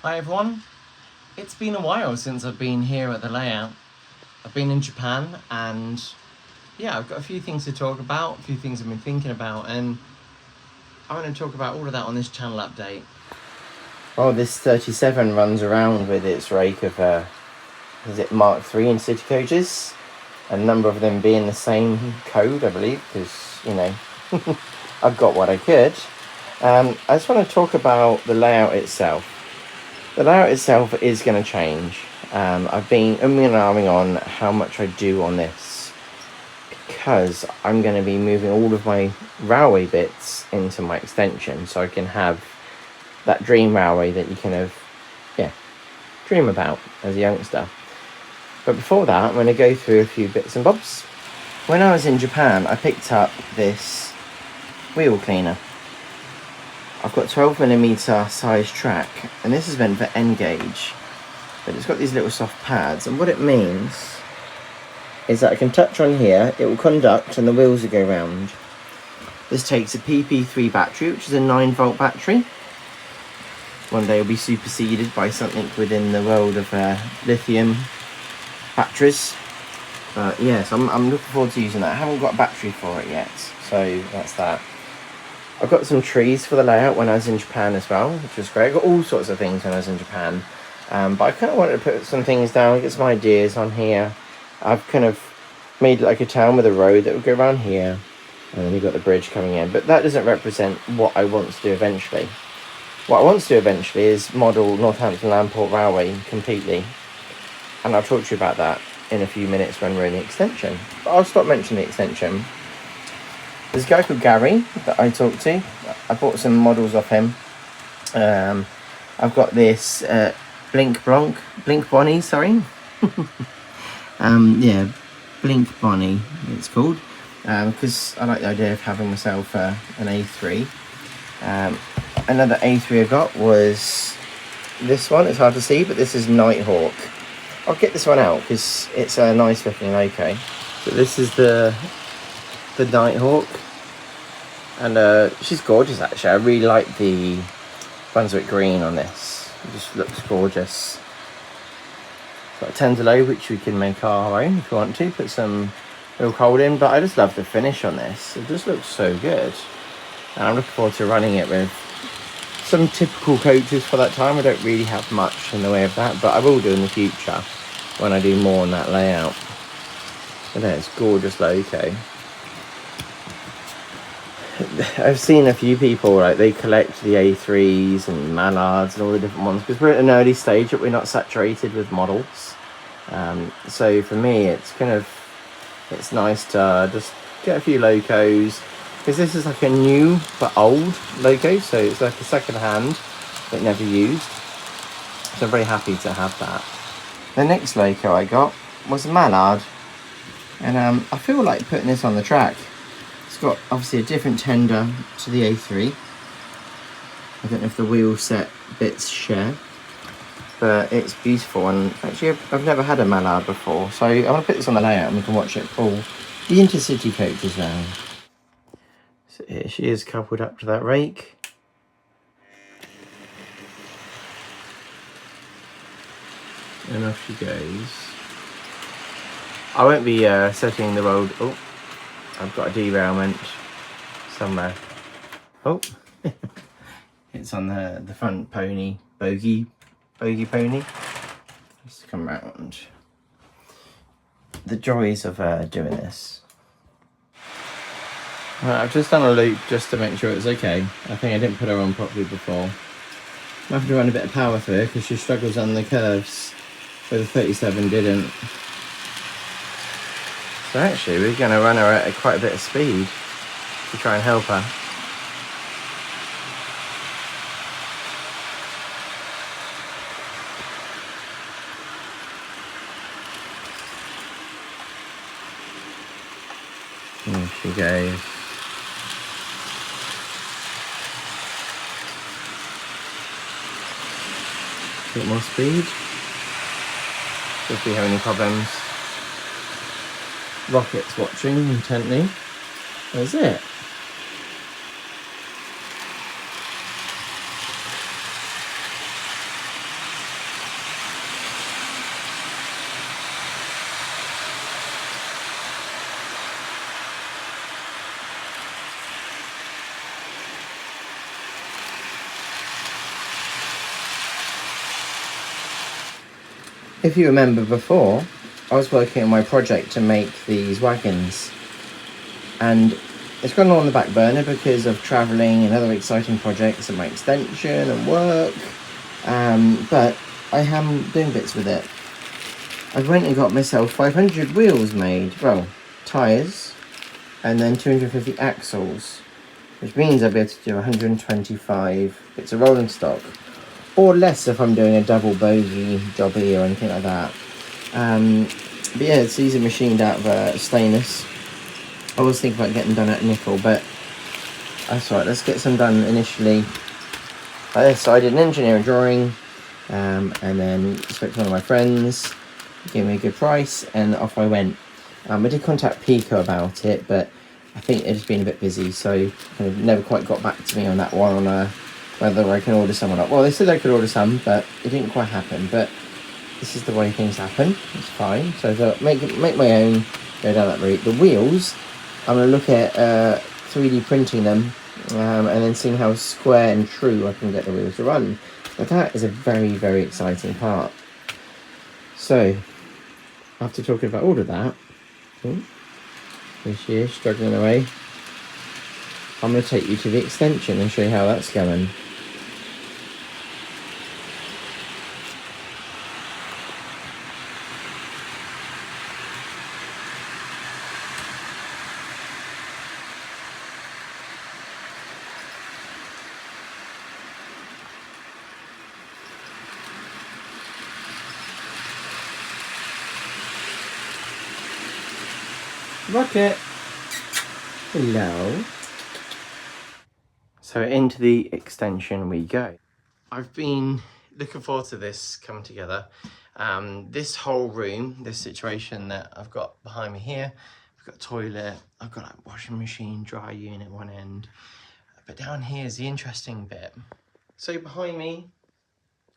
Hi everyone, it's been a while since I've been here at the layout. I've been in Japan and yeah, I've got a few things to talk about, a few things I've been thinking about, and I want to talk about all of that on this channel update. Well, this 37 runs around with its rake of, is it Mark III in city coaches? A number of them being the same code, I believe, because, you know, I've got what I could. I just want to talk about the layout itself. The layout itself is going to change. I've been umming and ahhing on how much I do on this because I'm going to be moving all of my railway bits into my extension so I can have that dream railway that you kind of, dream about as a youngster. But before that, I'm going to go through a few bits and bobs. When I was in Japan, I picked up this wheel cleaner. I've got 12mm size track, and this is meant for N gauge, but it's got these little soft pads, and what it means is that I can touch on here, it will conduct, and the wheels will go round. This takes a PP3 battery, which is a 9-volt battery. One day will be superseded by something within the world of lithium batteries. But yes, I'm looking forward to using that. I haven't got a battery for it yet, so that's that. I've got some trees for the layout when I was in Japan as well, which was great. I got all sorts of things when I was in Japan, but I kind of wanted to put some things down, get some ideas on here. I've kind of made like a town with a road that would go around here, and then you've got the bridge coming in, but that doesn't represent what I want to do eventually. What I want to do eventually is model Northampton Landport Railway completely, and I'll talk to you about that in a few minutes when we're in the extension. But I'll stop mentioning the extension. There's a guy called Gary that I talked to. I bought some models off him. I've got this Blink Bonnie, sorry. Blink Bonnie it's called. Because I like the idea of having myself an A3. Another A3 I got was this one. It's hard to see, but this is Nighthawk. I'll get this one out because it's a nice looking loco. So this is the Nighthawk, and she's gorgeous actually. I really like the Brunswick green on this. It just looks gorgeous. Got a Tendalo, which we can make our own if we want to, put some real cold in, but I just love the finish on this. It just looks so good, and I'm looking forward to running it with some typical coaches for that time. I don't really have much in the way of that, but I will do in the future when I do more on that layout. But there's gorgeous loco. I've seen a few people, like, they collect the A3s and Mallards and all the different ones because we're at an early stage that we're not saturated with models. So for me, it's nice to just get a few locos, because this is like a new but old loco, so it's like a second hand but never used. So I'm very happy to have that. The next loco I got was a Mallard, and I feel like putting this on the track. It's got obviously a different tender to the A3. I don't know if the wheel set bits share, but it's beautiful. And actually I've never had a Mallard before, so I want to put this on the layout and we can watch it pull the intercity coaches round. So here she is coupled up to that rake. And off she goes. I won't be setting the road. Oh, I've got a derailment somewhere. Oh, it's on the front pony, bogey pony. Let's come round. The joys of doing this. Right, I've just done a loop just to make sure it's okay. I think I didn't put her on properly before. I'm having to run a bit of power through her because she struggles on the curves, where the 37 didn't. So actually we're going to run her at quite a bit of speed to try and help her. There she goes. A bit more speed. See if we have any problems. Rocket's watching intently. There's it. If you remember before, I was working on my project to make these wagons, and it's gone on the back burner because of travelling and other exciting projects and my extension and work, but I am doing bits with it. I went and got myself 500 wheels made, well, tyres, and then 250 axles, which means I'll be able to do 125 bits of rolling stock, or less if I'm doing a double bogey jobby or anything like that. But yeah, these are machined out of stainless. I was thinking about getting done out of nickel, but that's right, let's get some done initially like this. So I did an engineering drawing, and then spoke to one of my friends, gave me a good price, and off I went. I did contact Pico about it, but I think they've just been a bit busy, so kind of never quite got back to me on that one, on whether I can order some or not. Well, they said I could order some, but it didn't quite happen. But this is the way things happen. It's fine. So I thought, make my own, go down that route. The wheels, I'm going to look at 3D printing them, and then seeing how square and true I can get the wheels to run. But that is a very, very exciting part. So, after talking about all of that, there she is, struggling away. I'm going to take you to the extension and show you how that's going. Rocket! Hello. So into the extension we go. I've been looking forward to this coming together. This whole room, this situation that I've got behind me here, I've got a toilet, I've got like washing machine, dry unit one end. But down here is the interesting bit. So behind me,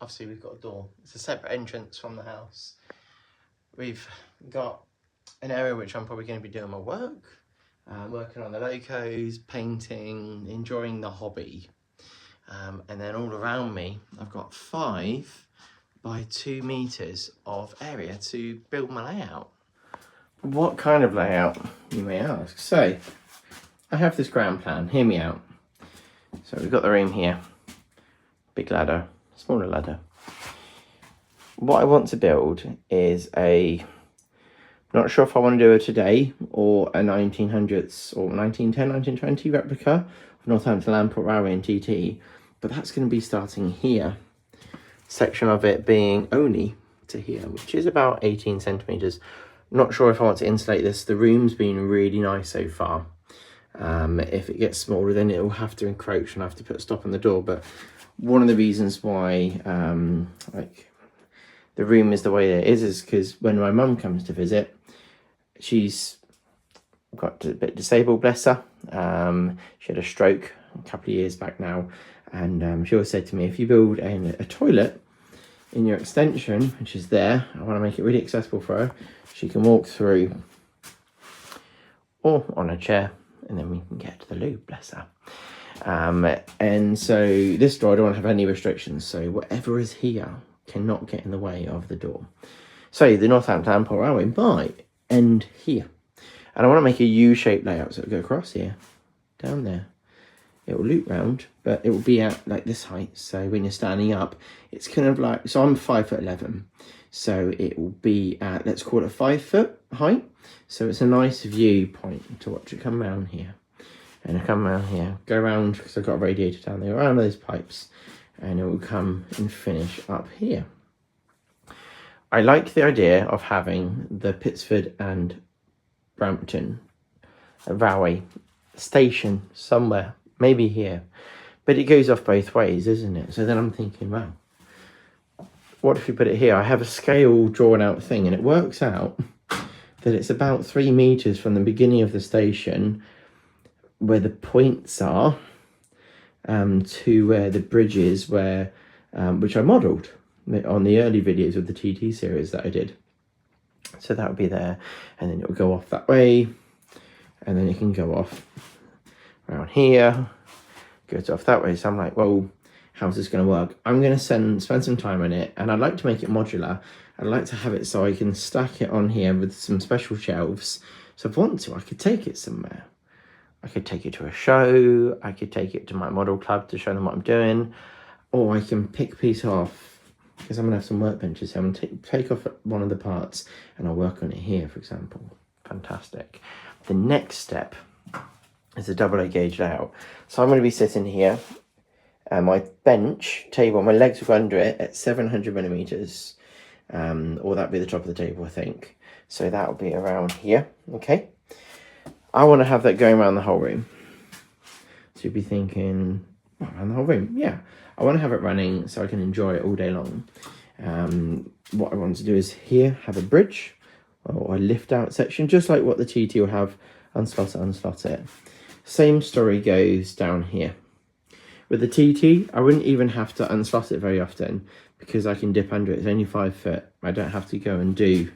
obviously we've got a door. It's a separate entrance from the house. We've got an area which I'm probably going to be doing my work, working on the locos, painting, enjoying the hobby. And then all around me, I've got 5 by 2 meters of area to build my layout. What kind of layout, you may ask? So, I have this ground plan, hear me out. So we've got the room here, big ladder, smaller ladder. What I want to build is not sure if I want to do it today or a 1900s or 1910, 1920 replica of Northampton Landport Railway and TT, but that's going to be starting here. Section of it being only to here, which is about 18 centimeters. Not sure if I want to insulate this. The room's been really nice so far. If it gets smaller, then it will have to encroach and I have to put a stop on the door. But one of the reasons why like the room is the way it is because when my mum comes to visit, she's got a bit disabled, bless her. She had a stroke a couple of years back now, and she always said to me, if you build a toilet in your extension, which is there, I want to make it really accessible for her. She can walk through or on a chair, and then we can get to the loo, bless her. And so this door, I don't want to have any restrictions, so whatever is here cannot get in the way of the door. So the Northampton Landport Railway might end here, and I want to make a U-shaped layout, so it'll go across here, down there, it will loop round, but it will be at like this height, so when you're standing up, it's kind of like, so I'm 5'11", so it will be at, let's call it 5 foot height, so it's a nice viewpoint to watch it come around here, and I come around here, go around, because I've got a radiator down there, around those pipes, and it will come and finish up here. I like the idea of having the Pittsford and Brampton railway station somewhere, maybe here, but it goes off both ways, isn't it? So then I'm thinking, wow, what if we put it here? I have a scale drawn out thing, and it works out that it's about 3 meters from the beginning of the station where the points are to where the bridge is, where which I modelled on the early videos of the TT series that I did. So that would be there, and then it will go off that way, and then it can go off around here, goes off that way. So I'm like, well, how's this going to work. I'm going to spend some time on it, and I'd like to make it modular. I'd like to have it so I can stack it on here with some special shelves. So if I want to, I could take it somewhere. I could take it to a show, I could take it to my model club to show them what I'm doing, or I can pick a piece off, because I'm going to have some workbenches here. I'm going to take off one of the parts and I'll work on it here, for example. Fantastic. The next step is the double A gauge layout. So I'm going to be sitting here, and my bench table, my legs will go under it at 700 millimeters, or that'll be the top of the table, I think. So that'll be around here, okay? I want to have that going around the whole room. So you'd be thinking, oh, around the whole room? Yeah. I want to have it running so I can enjoy it all day long. What I want to do is here, have a bridge or a lift out section, just like what the TT will have. Unslot it. Same story goes down here. With the TT, I wouldn't even have to unslot it very often because I can dip under it. It's only 5 foot. I don't have to go and do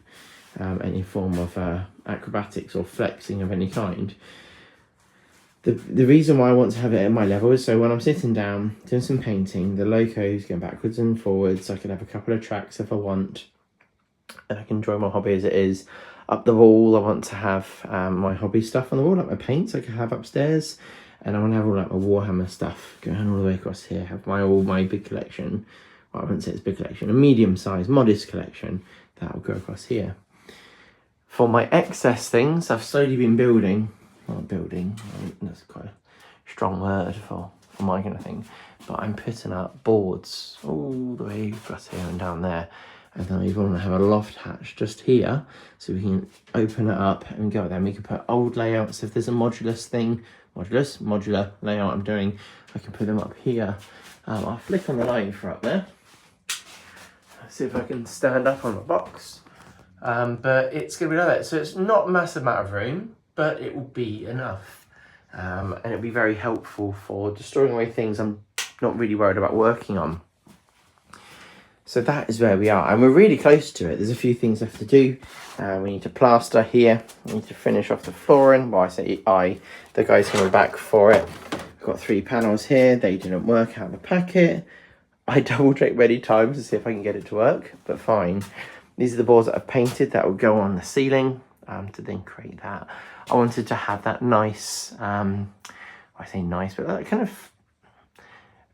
any form of acrobatics or flexing of any kind. The reason why I want to have it at my level is so when I'm sitting down doing some painting, the loco's going backwards and forwards. I can have a couple of tracks if I want, and I can enjoy my hobby as it is. Up the wall, I want to have my hobby stuff on the wall, like my paints I could have upstairs, and I want to have all like my Warhammer stuff going all the way across here. Have all my big collection. Well, I wouldn't say it's a big collection, a medium-sized, modest collection that will go across here. For my excess things, I've slowly been building. Not building, that's quite a strong word for my kind of thing. But I'm putting up boards all the way across here and down there. And then we want to have a loft hatch just here, so we can open it up and go there. And we can put old layouts. If there's a modular layout I'm doing, I can put them up here. I'll flick on the light for up there. See if I can stand up on the box. But it's going to be like that. So it's not a massive amount of room, but it will be enough. And it'll be very helpful for just storing away things I'm not really worried about working on. So that is where we are. And we're really close to it. There's a few things left to do. We need to plaster here. We need to finish off the flooring. Well, I say the guy's coming back for it. We've got 3 panels here. They didn't work out of the packet. I double checked many times to see if I can get it to work, but fine. These are the boards that I've painted that will go on the ceiling to then create that. I wanted to have that nice, I say nice, but that kind of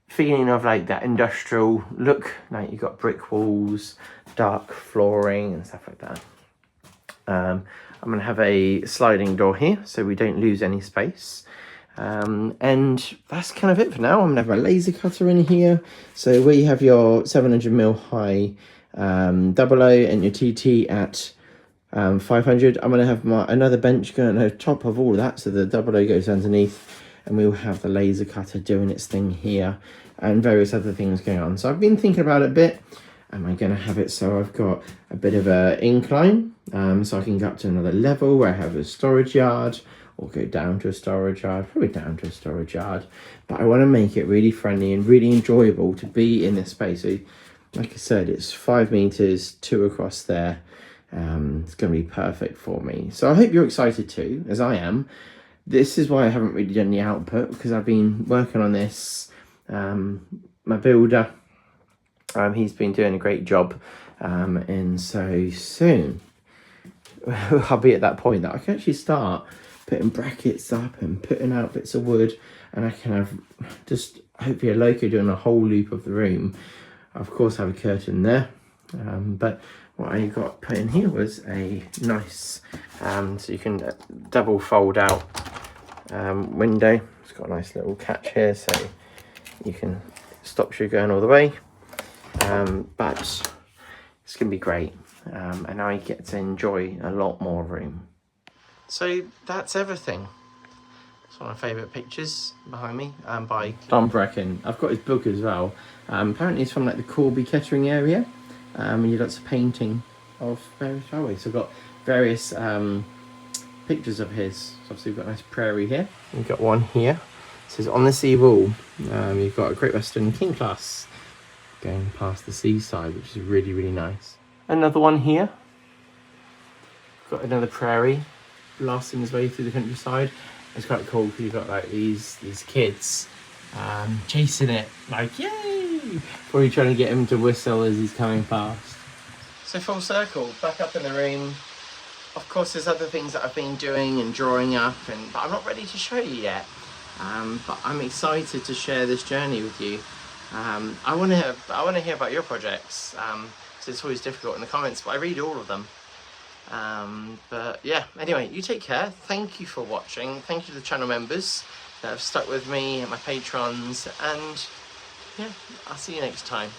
feeling of like that industrial look. Like you've got brick walls, dark flooring and stuff like that. I'm going to have a sliding door here so we don't lose any space. And that's kind of it for now. I'm going to have a laser cutter in here. So where you have your 700mm high double O and your TT at 500, I'm going to have another bench going on top of all of that, so the double O goes underneath, and we'll have the laser cutter doing its thing here and various other things going on. So I've been thinking about it a bit. Am I going to have it so I've got a bit of an incline, so I can go up to another level where I have a storage yard, or go down to a storage yard, probably down to a storage yard. But I want to make it really friendly and really enjoyable to be in this space. So like I said, it's 5 meters, 2 across there. It's going to be perfect for me. So I hope you're excited too, as I am. This is why I haven't really done the output, because I've been working on this. My builder, he's been doing a great job. And so soon, I'll be at that point that I can actually start putting brackets up and putting out bits of wood, and I can have just hopefully a loco doing a whole loop of the room. Of course, have a curtain there, but what I got put in here was a nice, so you can double fold out window. It's got a nice little catch here, so you can stop you going all the way. But it's gonna be great, and I get to enjoy a lot more room. So that's everything. It's one of my favourite pictures behind me, by Tom Brecken. I've got his book as well. Apparently it's from like the Corby Kettering area, and you lots of painting of various railways. So I've got various pictures of his. So obviously we've got a nice prairie here. We've got one here. It says on the sea wall. You've got a Great Western King Class going past the seaside, which is really, really nice. Another one here. Got another prairie blasting his way through the countryside. It's quite cool because you've got like these kids chasing it, like yay, Probably trying to get him to whistle as he's coming past. So full circle, back up in the room. Of course, there's other things that I've been doing and drawing up, but I'm not ready to show you yet. But I'm excited to share this journey with you. I want to hear about your projects. So it's always difficult in the comments, but I read all of them. But yeah, anyway, you take care. Thank you for watching. Thank you to the channel members that have stuck with me and my patrons. And yeah, I'll see you next time.